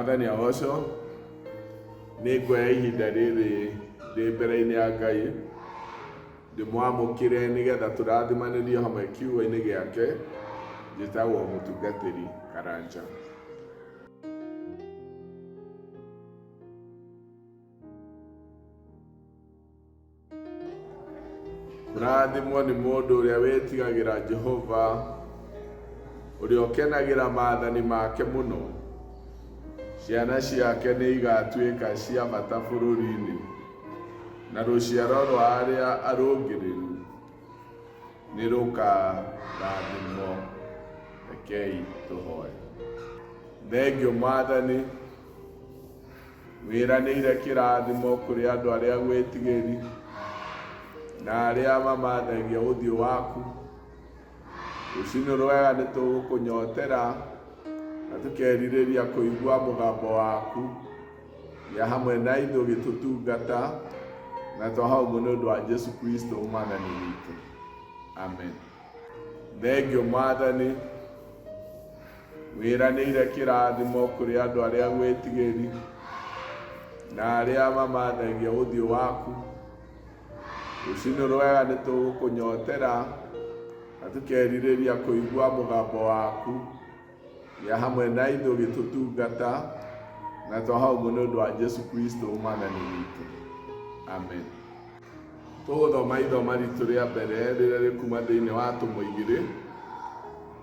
Mwathani agoco nĩ ngũoya ihinda rĩrĩ ndĩ mbere-inĩ ya Ngai ndĩmwamũkĩre nĩgetha tũrathimanĩrio hamwe kiugo-inĩ gĩake njĩtagwo mũtungatĩri Karanja. Kũrathimwo nĩ mũndũ ũrĩa wĩtigagĩra Jehova, ũrĩa ũkenagĩra maathani make mũno. Ciana ciake nĩ igatuĩka cia bata bũrũri-inĩ, na rũciaro rwa arĩa arũngĩrĩru nĩ rũkarathimwo. Rekei tũhoe. Thengio Mwathani, wĩranĩire kĩrathimo kũrĩ andũ arĩa agwĩtigĩri na arĩa mamathagia ũthiũ waku. Rũciinĩ rwega nĩ tũgũkũnyotera na tũkerirĩria kũigua mũgambo waku ya hamwe na ithuĩ ũgĩtũtungata, na twahoguo nĩ ũndũ wa Jesu Kristo Mwathani witũ. Amen. Thengio Mwathani, wĩranĩire kĩrathimo kũrĩ andũ arĩa agwĩtigĩri na arĩa mamathagia ũthiũ waku. Rũciinĩ rwega nĩ tũgũkũnyotera na tũkerirĩria kũigua mũgambo waku ya hamwe na ithuĩ ũgĩtũtungata, na twahoguo nĩ ũndũ wa Jesu Kristo Mwathani witũ. Amen. Tũgũthoma ithoma ritũ rĩa mbere rĩrĩa rĩkuma thĩinĩ wa Atũmwo 2,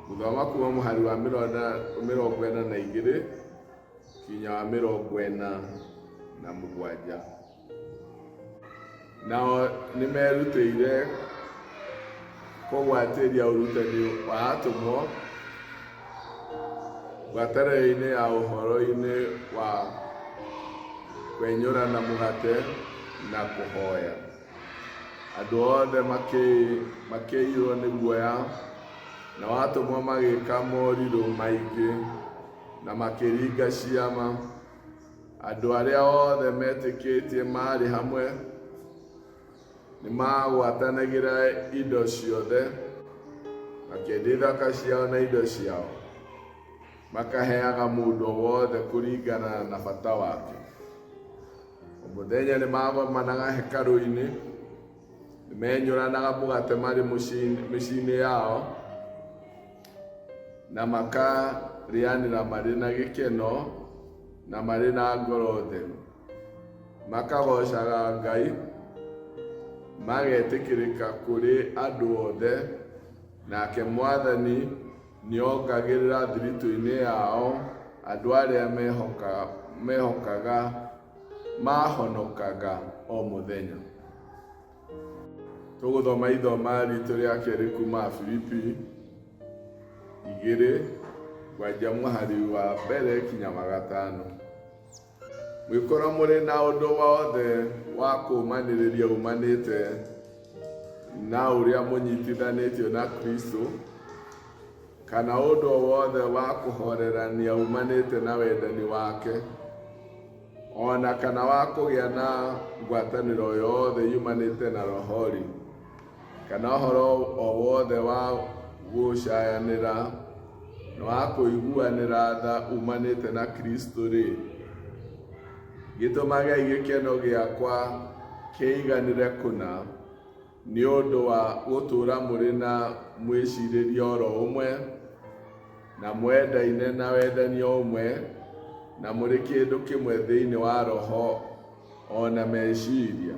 gũthoma kuma mũhari wa 42 kinya wa 47. Nao nĩ merutĩire kũgwatĩria ũrutani wa atũmwo ngwatanĩro-inĩ ya ũhoro-inĩ wa kwenyũra na mũgate na kũhoya. Andũ othe makĩiyũrwo nĩ guoya, na atũmwo magĩka morirũ maingĩ na makĩringa ciama. Andũ arĩa othe metĩkĩtie marĩ hamwe nĩ magwatanagĩra indo ciothe, makĩendia ithaka ciao na indo ciao, makaheaga mũndũ wothe kũringana na bata wake. O mũthenya nĩ magomanaga hekarũ-inĩ, nĩ menyũranaga mũgate marĩ mĩciĩ-inĩ yao, na makarĩanĩra marĩ na gĩkeno na marĩ na ngoro theru, makagocaga Ngai, magetĩkĩrĩka kũrĩ andũ othe. Nake Mwathani nĩongagĩrĩra thiritũ-inĩ yao andũ arĩa mehokaga mahonokaga o mũthenya. Tũgũthoma ithoma ritũ rĩa kerĩ kuma Filipi 2 kwanjia mũhari wa mbere kinya wa 5. Mwĩkora mũrĩ na ũndũ wothe wa kũũmanĩrĩria umanĩte na ũrĩa mũnyitithanĩtio na Kristo, kana ũndũ wothe wa kũhorerania umanĩte na wendani wake, ona kana wa kũgĩa na ngwatanĩro yothe yumanĩte na rohori, kana ũhoro o wothe wa gũcayanĩra na wa kũiguanĩra tha umanĩte na Kristo-rĩ, gĩtũmage gĩkeno gĩakwa kĩiganĩre kũna nĩ ũndũ wa gũtũũra mũrĩ na mwĩcirĩrie oro ũmwe, na mwendaine na wendani ũmwe, na mũrĩ kĩndũ kĩmwe thĩinĩ wa roho ona meciria.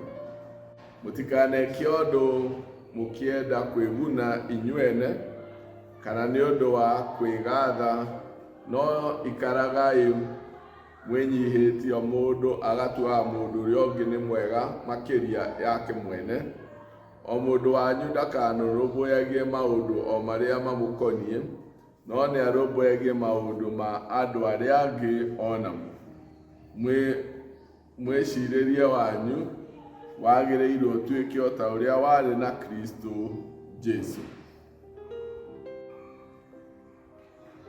Mũtikaneke ũndũ mũkĩenda kwĩguna inyuene, kana nĩ ũndũ wa kwĩgatha, no ikaragai mwĩnyihĩtie mũndũ agatuaga mũndũ ũrĩa ũngĩ nĩ mwega makĩria yake mwene. O mũndũ wanyu ndakanarũmbũyagie maũndũ o marĩa mamũkoniĩ, no nĩ arũmbũyagie maũndũ ma andũ arĩa angĩ onamo. Mwĩcirĩrie wanyu wagĩrĩirwo ũtuĩke o ta ũrĩa warĩ na Kristo Jesu.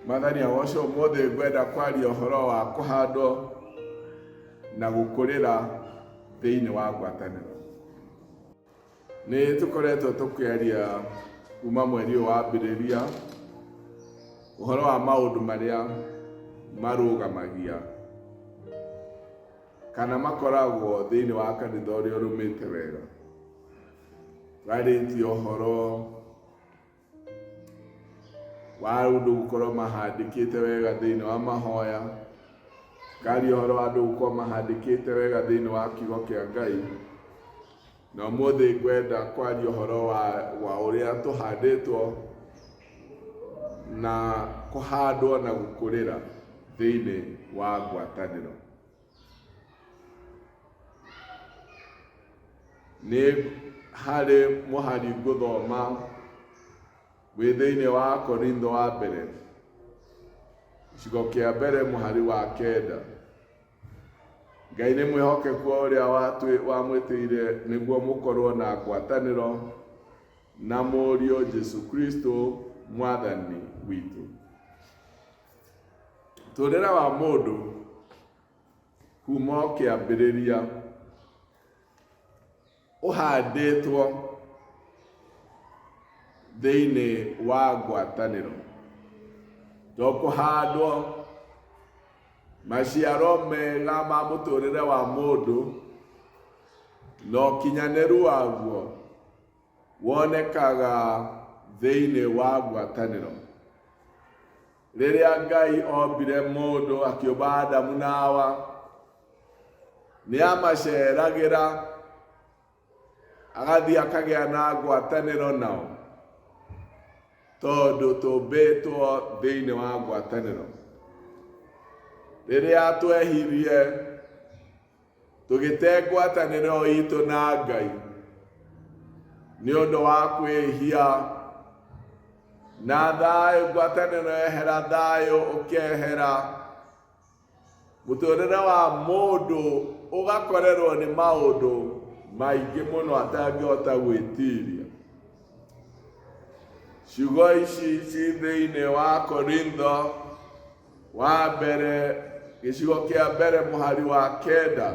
Mwathani agocwo. Ũmũthĩ ngwenda kwaria ũhoro wa kũhandwo na gũkũrĩra thĩinĩ wa ngwatanĩro. Nĩ tũkoretwo tũkĩaria kuma mweri wa ambĩrĩria ũhoro wa maũndũ marĩa marũgamagia kana makoragwo thĩinĩ wa kanitha ũrĩa ũrũmĩte wega. Twarĩtie ũhoro wa andũ gũkorwo mahandĩkĩte wega thĩinĩ wa mahoya, karia ũhoro wa andũ gũkorwo mahandĩkĩte wega thĩinĩ wa kiugo kĩa Ngai, na ũmũthĩ ngwenda kwaria ũhoro wa ũrĩa tũhandĩtwo na kũhandwo na gũkũrĩra thĩinĩ wa ngwatanĩro. Nĩ harĩ mũhari ngũthoma wĩ thĩinĩ wa Korintho wa mbere, gĩcigo kĩa mbere mũhari wa 9. Ngai nĩ mwĩhokeku ũrĩa wamwĩtĩire nĩguo mũkorwo na ngwatanĩro na mũriũ Jesu Kristo mwathani witũ. Mũtũũrĩre wa mũndũ kuma o kĩambĩrĩria ũhandĩtwo thĩinĩ wa ngwatanĩro. Kũhandwo maciaro mega ma mũtũũrĩre wa mũndũ na ũkinyanĩru waguo wonekaga thĩinĩ wa ngwatanĩro. Rĩrĩa Ngai ombire mũndũ akĩũmba Adamu na Hawa, nĩamaceragĩra agathiĩ akagĩa na ngwatanĩro nao, tondũ tũmbĩtwo thĩinĩ wa ngwatanĩro. Rĩrĩa twehirie tũgĩte ngwatanĩro itũ na Ngai nĩ ũndũ wa kwĩhia, na thayũ, ngwatanĩro yehera, thayũ ũkehera, mũtũũrĩre wa mũndũ ũgakorerwo nĩ maũndũ maingĩ mũno atangĩhota gwĩtiria. Ciugo ici ci thĩinĩ wa Korintho wa mbere, gĩcigo kĩa mbere mũhari wa 9,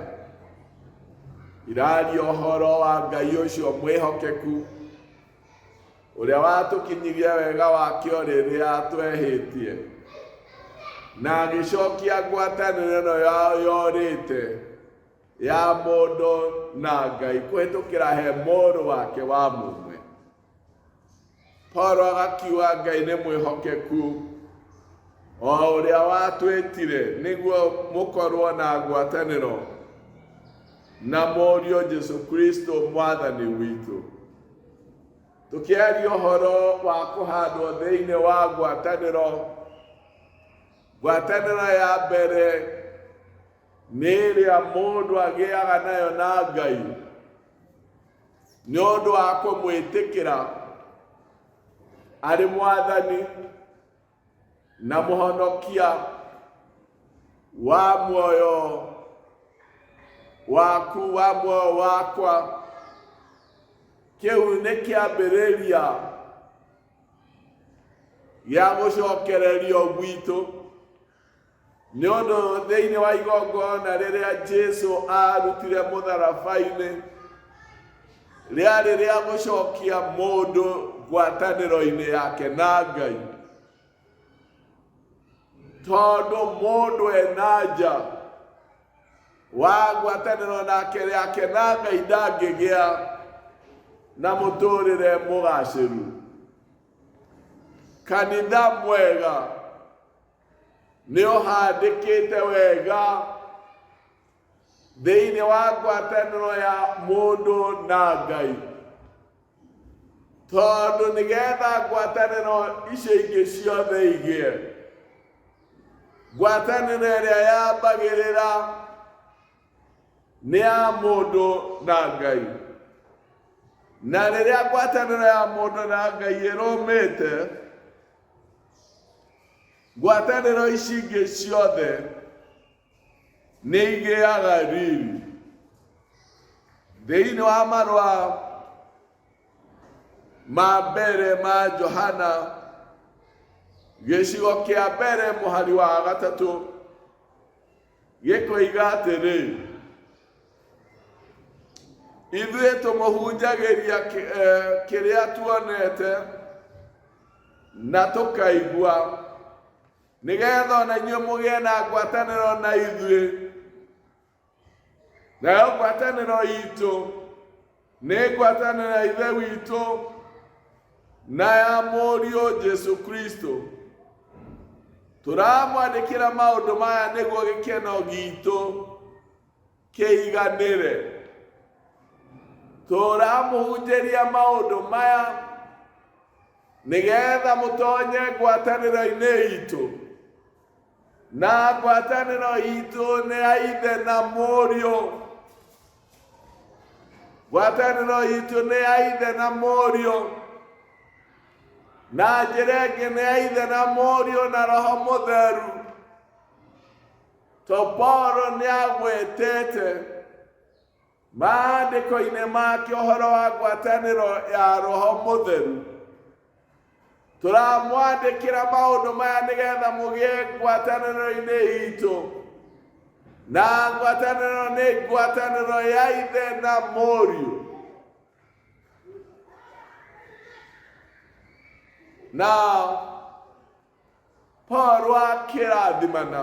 iraria ũhoro wa Ngai ũcio mwĩhokeku ũrĩa watũkinyirie wega wakĩo rĩrĩa twehĩtie, na agĩcokia ngwatanĩro ĩno yorĩte ya mũndũ na Ngai kũhĩtũkĩra he mũrũ wake wa mũmwe. Paulo agakiuga Ngai nĩ mwĩhokeku, o ũrĩa watwĩtire nĩguo mũkorwo na ngwatanĩro na mũriũ Jesu Kristo mwathani witũ. Tũkĩaria ũhoro wa kũhandwo thĩinĩ wa ngwatanĩro, ngwatanĩro ya mbere nĩ ĩrĩa mũndũ agĩaga nayo na Ngai nĩ ũndũ wa kũmwĩtĩkĩra arĩ mwathani na mũhonokia wa muoyo waku, wa muoyo wakwa. Kĩu nĩ kĩambĩrĩria gĩa gũcokererio gwitũ, nĩ ũndũ thĩinĩ wa igongona rĩrĩa Jesu arutire mũtharaba-inĩ rĩarĩ rĩa gũcokia mũndũ ngwatanĩro-inĩ yake na Ngai, tondũ mũndũ ena nja wa ngwatanĩro yake na Ngai ndangĩgĩa na mũtũũrĩre mũgacĩru. Kanitha mwega nĩ ũhandĩkĩte wega thĩinĩ wa ngwatanĩro ya mũndũ na Ngai, tondũ nĩgetha ngwatanĩro icio ingĩ ciothe igĩe, ngwatanĩro ĩrĩa yambagĩrĩra nĩ ya mũndũ na Ngai. Na rĩrĩa ngwatanĩro ya mũndũ na Ngai ĩrũmĩte, ngwatanĩro ici ingĩ ciothe nĩ igĩaga riri. Thĩinĩ wa marũa ma mbere ma Johana, gĩcigo kĩa mbere mũhari wa 3, gĩkoiga atĩrĩ: ithuĩ tũmũhunjagĩria kĩrĩa tuonete na tũkaigua, nĩgetha ona inyuĩ mũgĩe na ngwatanĩro na ithuĩ. nayo ngwatanĩro itũ nĩ ngwatanĩro ya Ithe witũ na ya Mũriũ Jesu Kristo. Tũramwandĩkĩra maũndũ maya nĩguo gĩkeno gitũ kĩiganĩre. Tũramũhunjĩria maũndũ maya nĩgetha mũtonye ngwatanĩro-inĩ itũ, na ngwatanĩro itũ nĩ ya Ithe na Mũriũ. Ngwatanĩro itũ nĩ ya Ithe na Mũriũ, na njĩra ĩngĩ nĩ ya Ithe na Mũriũ na Roho Mũtheru. To Paulo nĩagwetete maandĩko-inĩ make ũhoro wa ngwatanĩro ya Roho Mũtheru. Tũramwandĩkĩra maũndũ maya nĩgetha mũgĩe ngwatanĩro-inĩ itũ, na ngwatanĩro nĩ ngwatanĩro ya Ithe na Mũriũ. Na Paulo akĩrathimana,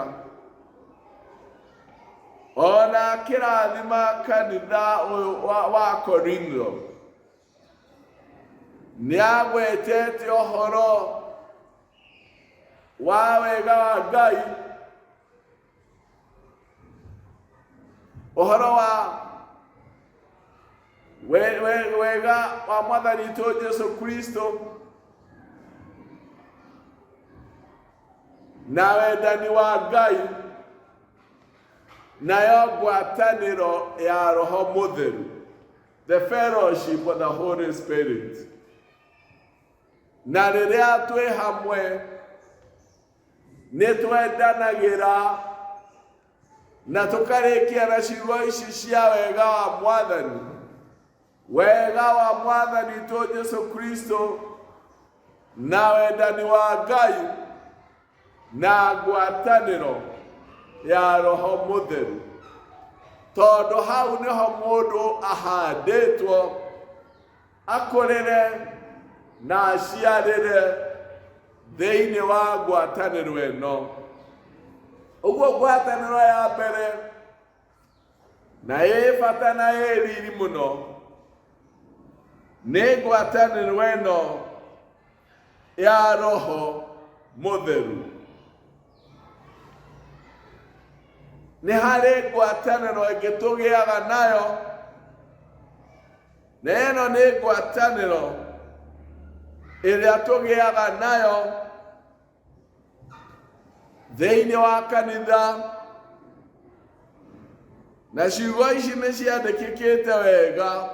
ona akĩrathima kanitha ũyũ wa Korintho, nĩagwetete ũhoro wa wega wa Ngai, ũhoro wa wega wa Mwathani witũ Jesu Kristo, na wendani wa Ngai, nayo ngwatanĩro ya Roho Mũtheru, the fellowship of the Holy Spirit. Na rĩrĩa twĩ hamwe nĩtwendanagĩra na tũkarĩkia na ciugo ici cia wega wa Mwathani, wega wa Mwathani witũ Jesu Kristo, na wendani wa Ngai, na ngwatanĩro ya Roho Mũtheru. Tondũ hau nĩho mũndũ ahandĩtwo akũrĩre na aciarĩre thĩinĩ wa ngwatanĩro ĩno. Ũguo ngwatanĩro ya mbere na ĩ bata na ĩ riri mũno nĩ ngwatanĩro ĩno ya Roho Mũtheru. Nĩ harĩ ngwatanĩro ĩngĩ tũgĩaga nayo, na ĩno nĩ ngwatanĩro ĩrĩa tũgĩaga nayo thĩinĩ wa kanitha, na ciugo ici nĩ ciandĩkĩkĩte wega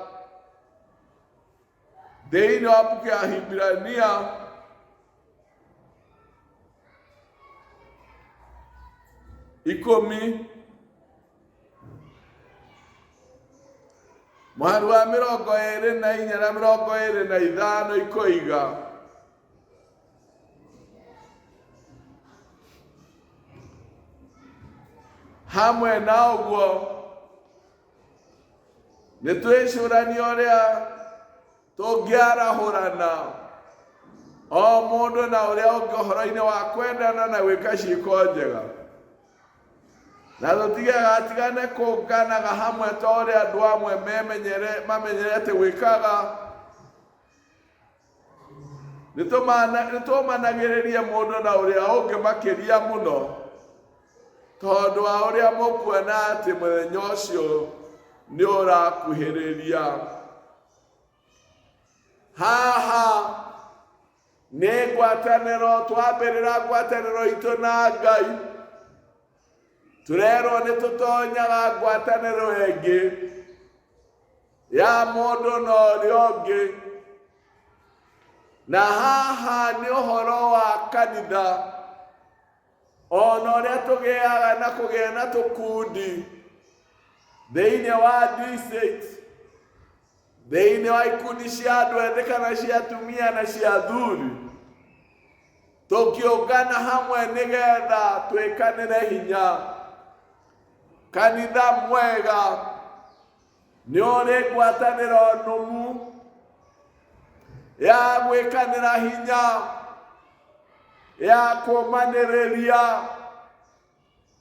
thĩinĩ wa mbuku ya Hibirania ikũmi mũhari wa 24 na 25 ikoiga, hamwe na ũguo nĩtwĩcũrania ũrĩa tũngĩarahũrana o mũndũ na ũrĩa ũngĩ ũhoro-inĩ wa kwendana na gwĩka ciĩko njega, na tũtigatigane kũnganaga hamwe ta ũrĩa andũ amwe mamenyerete gwĩkaga. Nĩtũmanagĩrĩrie mũndũ na ũrĩa ũngĩ makĩria mũno, tondũ wa ũrĩa mũkuona atĩ mũthenya ũcio nĩ ũrakuhĩrĩria. Haha nĩ ngwatanĩro, twambĩrĩra ngwatanĩro itũ na Ngai, turerwo nĩtũtonyaga ngwatanĩro ĩngĩ ya mũndũ na ũrĩa ũngĩ. Na haha nĩ ũhoro wa kanitha, ona ũrĩa tũgĩaga na kũgĩa na tũkundi thĩinĩ wa district, thĩinĩ wa ikundi cia andũ ethĩ kana cia atumia na cia athuri, tũkĩũngana hamwe nĩgetha twĩkanĩre hinya. Kanitha mwega nĩ ũrĩ ngwatanĩro nũmu ya gwĩkanĩra hinya, ya kũmanĩrĩria,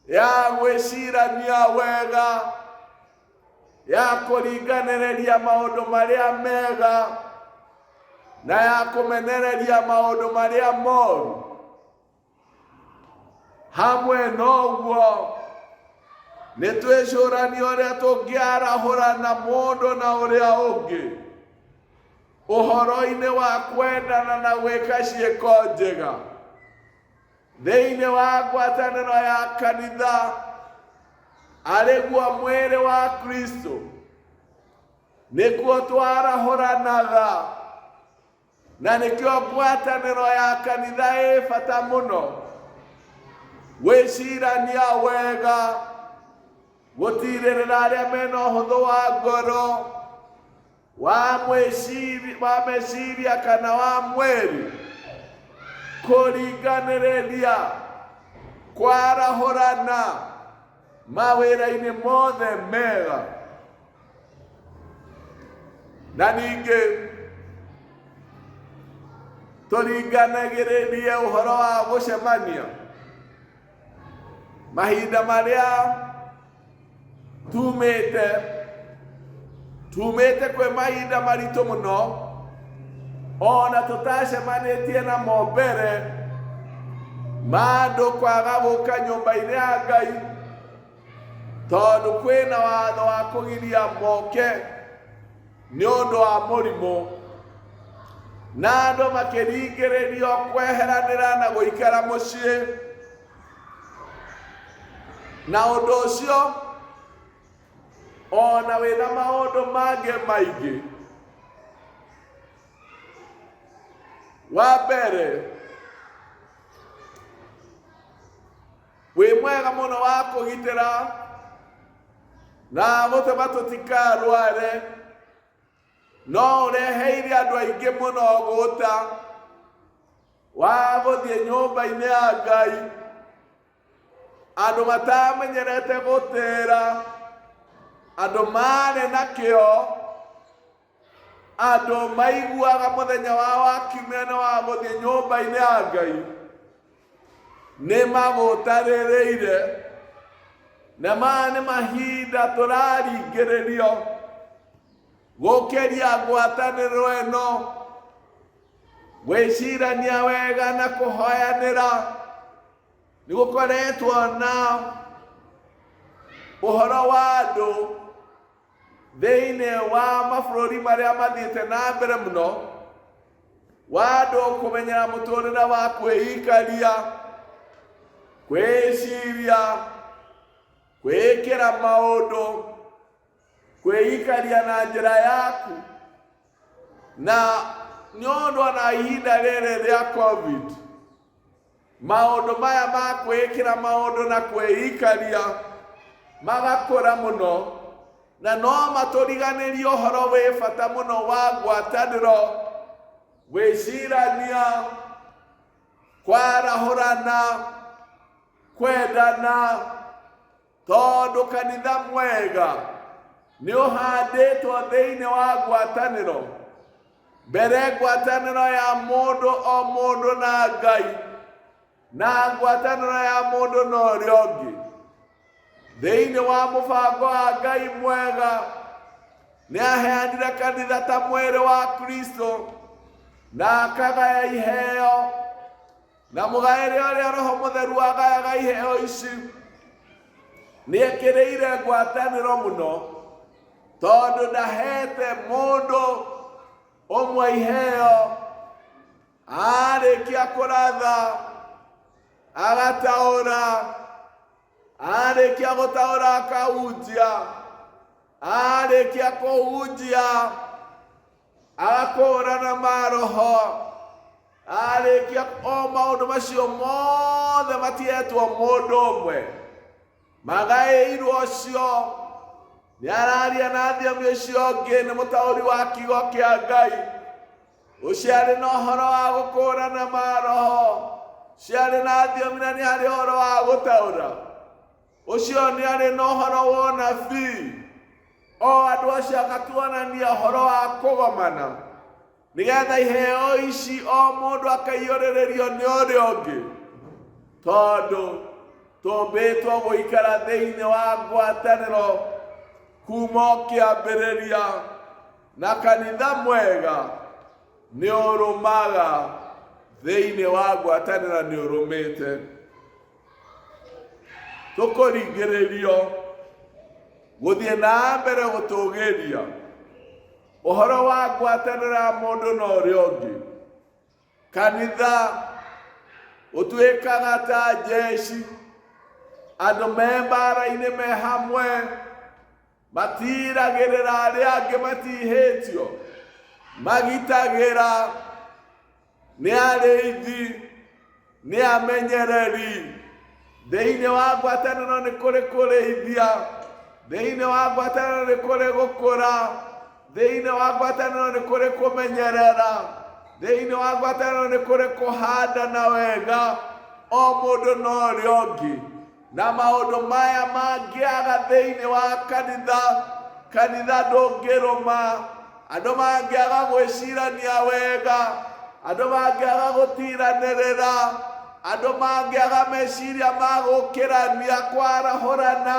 ya gwĩcirania wega, ya kũringanĩrĩria maũndũ marĩa mega na ya kũmenereria maũndũ marĩa moru. Hamwe noguo nĩtwĩcũrania ũrĩa tũngĩarahũrana mũndũ na ũrĩa ũngĩ ũhoro-inĩ wa kwendana na gwĩka ciĩko njega thĩinĩ wa ngwatanĩro ya kanitha arĩguo mwĩrĩ wa Kristo. Nĩkuo twarahũranaga, na nĩkĩo ngwatanĩro ya kanitha ĩ bata mũno. Gwĩcirania wega, gũtirĩrĩra arĩa mena ũhũthũ wa ngoro, wa meciria kana wa mwĩrĩ, kũringanĩrĩria, kwarahũrana mawĩra-inĩ mothe mega. Na ningĩ tũringanagĩrĩrie ũhoro wa gũcemania mahinda marĩa tumĩte kwĩ mahinda maritũ mũno, ona tũtacemanĩtie namo mbere, ma andũ kwaga gũka nyũmba-inĩ ya Ngai tondũ kwĩna watho wa kũgiria moke nĩ ũndũ wa mũrimũ, na andũ makĩringĩrĩrio kweheranĩra na gũikara mũciĩ. Na ũndũ ũcio ona wĩna maũndũ mangĩ maingĩ. Wa mbere, wĩ mwega mũno wa kũgitĩra na gũtũma tũtikarware, no ũreheire andũ aingĩ mũno gũta wa gũthiĩ nyũmba-inĩ ya Ngai, andũ matamenyerete gũtĩra, andũ marĩ na kĩo, andũ maiguaga mũthenya wa kiumia nĩ wa gũthiĩ nyũmba-inĩ ya Ngai nĩ magũtarĩrĩire, na maya nĩ mahinda tũraringĩrĩrio gũkĩria ngwatanĩro ĩno, gwĩcirania wega na kũhoyanĩra. Nĩgũkoretwo na ũhoro wa andũ thĩinĩ wa mabũrũri marĩa mathiĩte na mbere mũno, wa andũ kũmenyera mũtũrĩre wa kwĩikaria, kwĩciria, kwĩĩkĩra maũndũ, kwĩikaria na njĩra yaku. Na nĩ ũndũ na ihinda rĩrĩ rĩa COVID, maũndũ maya ma kwĩĩkĩra maũndũ na kwĩikaria magakũra mũno, na no matũriganĩrie ũhoro wĩ bata mũno wa ngwatanĩro, gwĩcirania, kwarahũrana, kwendana, tondũ kanitha mwega nĩ ũhandĩtwo thĩinĩ wa ngwatanĩro. Mbere ngwatanĩro ya mũndũ o mũndũ na Ngai, na ngwatanĩro ya mũndũ na ũrĩa ũngĩ. Thĩinĩ wa mũbango wa Ngai mwega nĩ aheanire kanitha ta mwĩrĩ wa Kristo, na akagaya iheo, na mũgaĩre ũrĩa Roho Mũtheru agayaga iheo ici. Nĩ ekĩrĩire ngwatanĩro mũno, tondũ ndahete mũndũ ũmwe iheo arĩkia kũratha agataũra, arĩkia gũtaũra akahunjia, arĩkia kũhunjia agakũũrana maroho, arĩkia o maũndũ macio mothe matihetwo mũndũ ũmwe, magaĩirwo ũcio nĩ araria na thiomi ũcio ũngĩ nĩ mũtaũri wa kiugo kĩa Ngai, ũcio arĩ na ũhoro wa gũkũũrana maroho, ciarĩ na thiomi na nĩ harĩ ũhoro wa gũtaũra, ũcio nĩ arĩ na ũhoro wa ũnabii, o andũ acio agatuonania ũhoro wa kũgomana, nĩgetha iheo ici o mũndũ akaiyũrĩrĩrio nĩ ũrĩa ũngĩ, tondũ tũmbĩtwo gũikara thĩinĩ wa ngwatanĩro kuma kĩambĩrĩria, na kanitha mwega nĩ ũrũmaga thĩinĩ wa ngwatanĩro, nĩ ũrũmĩte. Tũkũringĩrĩrio gũthiĩ na mbere gũtũgĩria ũhoro wa ngwatanĩro ya mũndũ na ũrĩa ũngĩ. Kanitha ũtuĩkaga ta jeshi, andũ me mbara-inĩ me hamwe, matiragĩrĩra arĩa angĩ matihĩtio, magitagĩra, nĩ arĩithi, nĩ amenyereri. Thĩinĩ wa ngwatanĩro nĩ kũrĩ kũrĩithia, thĩinĩ wa ngwatanĩro nĩ kũrĩ gũkũra, thĩinĩ wa ngwatanĩro nĩ kũrĩ kũmenyerera, thĩinĩ wa ngwatanĩro nĩ kũrĩ kũhandana wega o mũndũ na ũrĩa ũngĩ. Na maũndũ maya mangĩaga thĩinĩ wa kanitha, kanitha ndũngĩrũma. Andũ mangĩaga gwĩcirania wega, andũ mangĩaga gũtiranĩrĩra, andũ mangĩaga meciria ma gũkĩrania, kwarahũrana,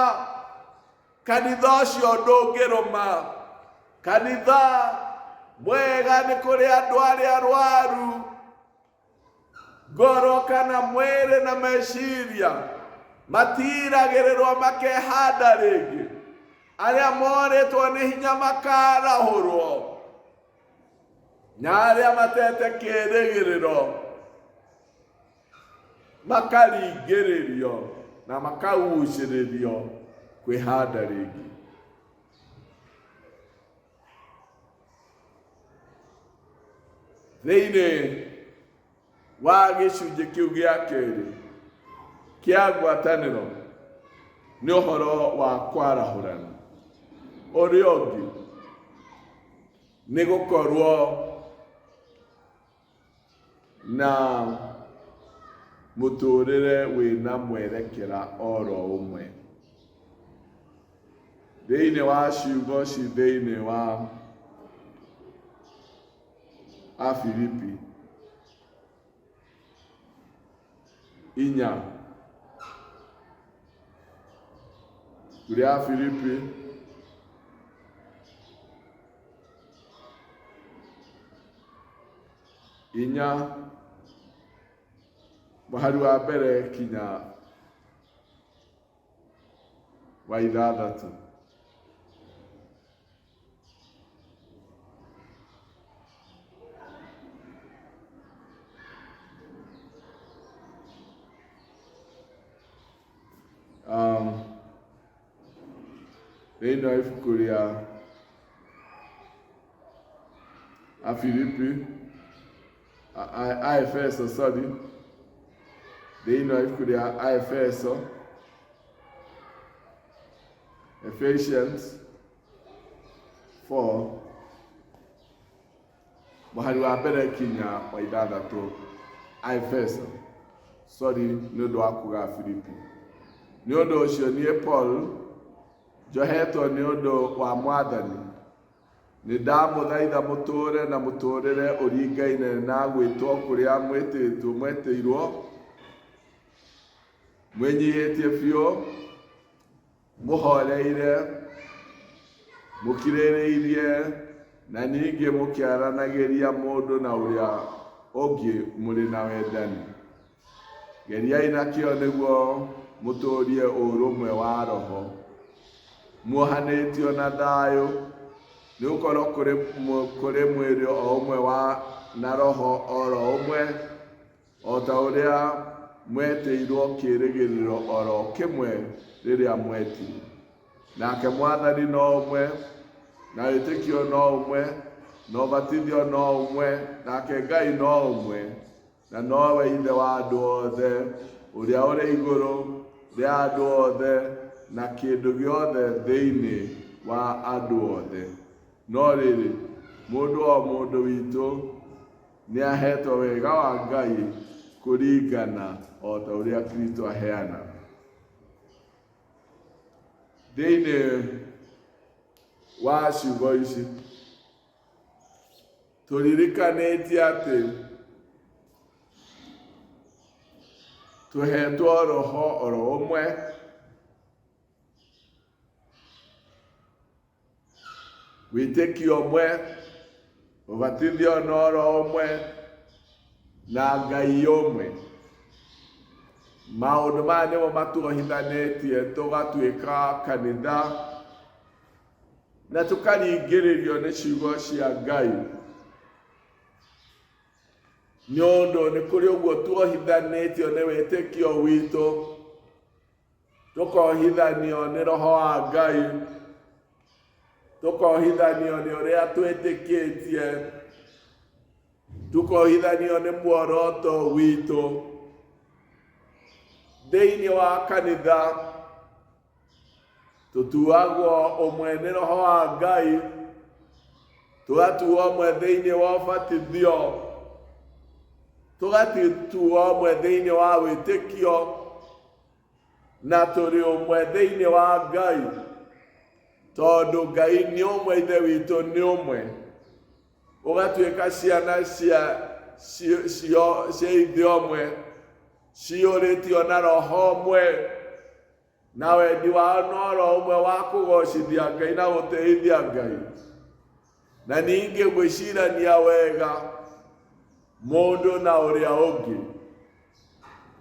kanitha ũcio ndũngĩrũma. Kanitha mwega nĩ kũrĩ andũ arĩa arwaru, ngoro kana mwĩrĩ na meciria, matiragĩrĩrwo makehanda rĩngĩ. Arĩa morĩtwo nĩ hinya makarahũrwo, na arĩa matete kĩĩrĩgĩrĩro makaringĩrĩrio na makagucĩrĩrio kwĩhanda rĩngĩ. Thĩinĩ wa gĩcunjĩ kĩu gĩa kerĩ kĩa ngwatanĩro nĩ ũhoro wa kwarahũrana. Ũrĩa ũngĩ nĩ gũkorwo na mũtũrĩre wĩna mwerekera oro ũmwe. Thĩinĩ wa ciugo ci thĩinĩ wa Afilipi 4, tũrĩ Afilipi inya mũhari wa mbere kinya wa 6. Thĩinĩ wa ibuku rĩa Afilipi, Aefeso, thĩinĩ wa ibuku rĩa Aefeso, Ephesians 4, mũhari wa mbere kinya wa 6. Aefeso, nĩ ũndũ wa kuga Afilipi. Nĩ ũndũ ũcio niĩ Paul, njohetwo nĩ ũndũ wa Mwathani, nĩ ndamũthaitha mũtũũre na mũtũũrĩre ũringaine na gwĩtwo kũrĩa mwĩtĩirwo, mwĩnyihĩtie biũ, mũhoreire, mũkirĩrĩirie, na ningĩ mũkĩaranagĩria mũndũ na ũrĩa ũngĩ mũrĩ na wendani. Geriai na kĩo nĩguo mũtũũrie ũrũmwe wa roho, muohanĩtio na thayũ, nĩ gũkorwo kũrĩ mwĩrĩ o ũmwe na roho oro ũmwe, o ta ũrĩa mwetĩirwo kĩĩrĩgĩrĩro oro kĩmwe rĩrĩa mwetirwo. Nake Mwathani no ũmwe, na wĩtĩkio no ũmwe, na ũbatithio no ũmwe, nake Ngai no ũmwe, na nowe Ithe wa andũ othe, ũrĩa ũrĩ igũrũ rĩa andũ othe na kĩndũ gĩothe thĩinĩ wa andũ othe. No rĩrĩ, mũndũ o mũndũ witũ nĩ ahetwo wega wa Ngai kũringana o ta ũrĩa Kristo aheana. Thĩinĩ wa ciugo ici tũririkanĩtie atĩ tũhetwo roho oro ũmwe, wĩtĩkio ũmwe, ũbatithio na ũhoro ũmwe, na Ngai ũmwe. Maũndũ maya nĩmo matuohithanĩtie tũgatuĩka kanitha na tũkaringĩrĩrio nĩ ciugo cia Ngai. Nĩ ũndũ nĩ kũrĩ ũguo tuohithanĩtio nĩ wĩtĩkio witũ, tũkohithanio nĩ Roho wa Ngai, tũkohithanio nĩ ũrĩa twĩtĩkĩtie, tũkohithanio nĩ muoroto witũ. Thĩinĩ wa kanitha tũtuagwo ũmwe nĩ Roho wa Ngai, tũgatuo ũmwe thĩinĩ wa ũbatithio, tũgatuo ũmwe thĩinĩ wa wĩtĩkio, na tũrĩ ũmwe thĩinĩ wa Ngai, tondũ Ngai nĩ ũmwe, Ithe witũ nĩ ũmwe. Ũgatuĩka ciana cia ithe ũmwe, ciyũrĩtio na Roho ũmwe, na wendi wao na ũhoro ũmwe wa kũgocithia Ngai na gũtĩithia Ngai. Na ningĩ gwĩcirania wega mũndũ na ũrĩa ũngĩ.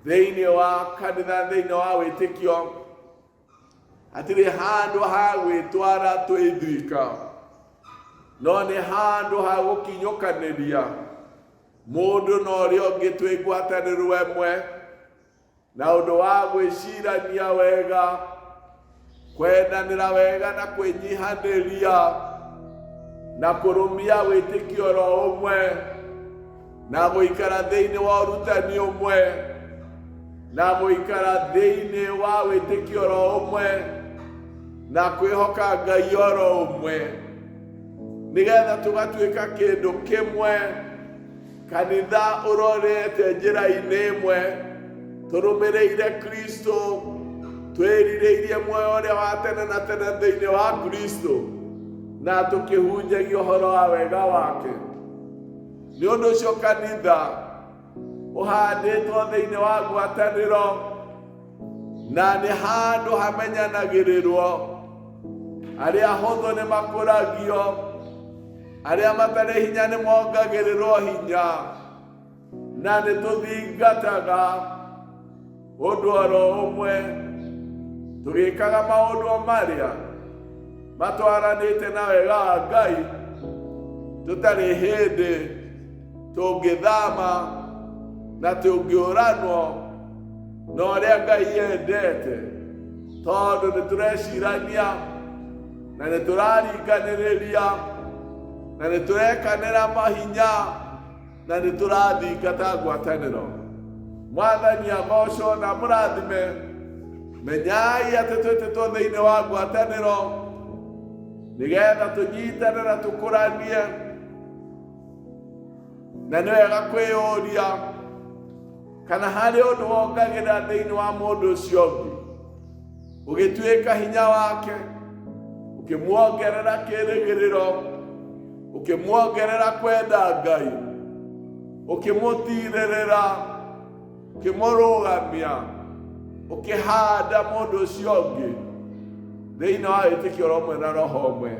Thĩinĩ wa kanitha, thĩinĩ wa wĩtĩkio, hatirĩ handũ ha gwĩtwara twĩ thika, no nĩ handũ ha gũkinyũkanĩria mũndũ na ũrĩa ũngĩ twĩ ngwatanĩro ĩmwe, na ũndũ wa gwĩcirania wega, kwendanĩra wega na kwĩnyihanĩria, na kũrũmia wĩtĩkio ro ũmwe, na gũikara thĩinĩ wa ũrutani ũmwe, na gũikara thĩinĩ wa wĩtĩkio ro ũmwe, na kwĩhoka Ngai oro ũmwe, nĩgetha tũgatuĩka kĩndũ kĩmwe, kanitha ũrorete njĩra-inĩ ĩmwe, tũrũmĩrĩire Kristo, twĩrirĩirie muoyo ũrĩa wa tene na tene thĩinĩ wa Kristo, na tũkĩhunjagia ũhoro wa wega wake. Nĩ ũndũ ũcio kanitha ũhandĩtwo thĩinĩ wa ngwatanĩro, na nĩ handũ hamenyanagĩrĩrwo. Arĩa ahũthũ nĩ makũragio, arĩa matarĩ hinya nĩ mongagĩrĩrwo hinya, na nĩ tũthingataga ũndũ oro ũmwe, tũgĩkaga maũndũ marĩa matwaranĩte na wega wa Ngai, tũtarĩ hĩndĩ tũngĩthama na tũngĩũranwo na ũrĩa Ngai endete, tondũ nĩ tũrecirania na nĩ tũraringanĩrĩria na nĩ tũrekanĩra mahinya na nĩ tũrathingata ngwatanĩro. Mwathani agocwo na mũrathime. Menyai atĩ twĩtĩtwo thĩinĩ wa ngwatanĩro nĩgetha tũnyitane na tũkũranie, na nĩ wega kwĩyũria kana harĩ ũndũ wongagĩrĩra thĩinĩ wa mũndũ ũcio ũngĩ, ũgĩtuĩka hinya wake, ũkĩmuongerera kĩĩrĩgĩrĩro, ũkĩmuongerera kwenda Ngai, ũkĩmũtirĩrĩra, ũkĩmũrũgamia, ũkĩhanda mũndũ ũcio ũngĩ thĩinĩ wa wĩtĩkio ũmwe na Roho ũmwe.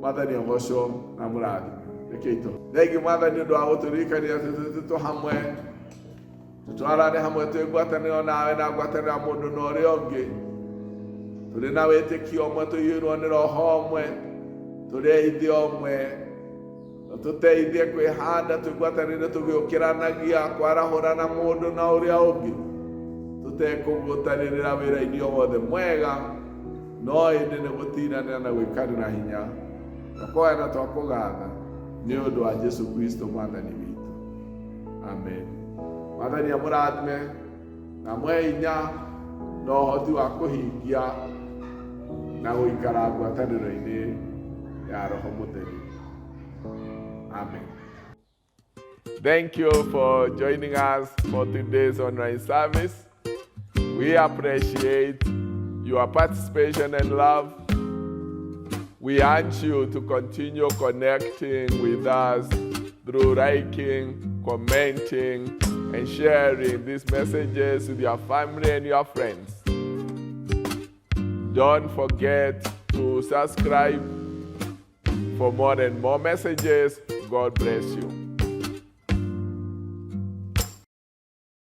Mwathani agocwo na mũrathime. Rekei thengiũ Mwathani ũndũ wa gũtũririkania atĩ tũtũ hamwe, tũtwarane hamwe twĩ ngwatanĩro nawe na ngwatanĩro mũndũ na ũrĩa ũngĩ, tũrĩ na wĩtĩkio ũmwe, tũiyũirwo nĩ Roho ũmwe, tũrĩ ithe ũmwe. Tũteithie kwĩhanda twĩ ngwatanĩro, tũgĩũkĩranagia kwarahũra na mũndũ na ũrĩa ũngĩ, tũtekũgũtanĩrĩra wĩra-inĩ o wothe mwega, no ĩndĩ nĩ gũtiranĩra na gwĩkanĩra hinya. Twakoya na twakũgatha nĩ ũndũ wa Jesu Kristo Mwathani witũ. Amen. Mwathani amũrathime na mwe hinya na ũhoti wa kũhingia na gũikara ngwatanĩro-inĩ ya Roho Mũtheru. Amen. Thank you for joining us for today's online service. We appreciate your participation and love. We urge you to continue connecting with us through liking, commenting, and sharing these messages with your family and your friends. Don't forget to subscribe for more and more messages. God bless you.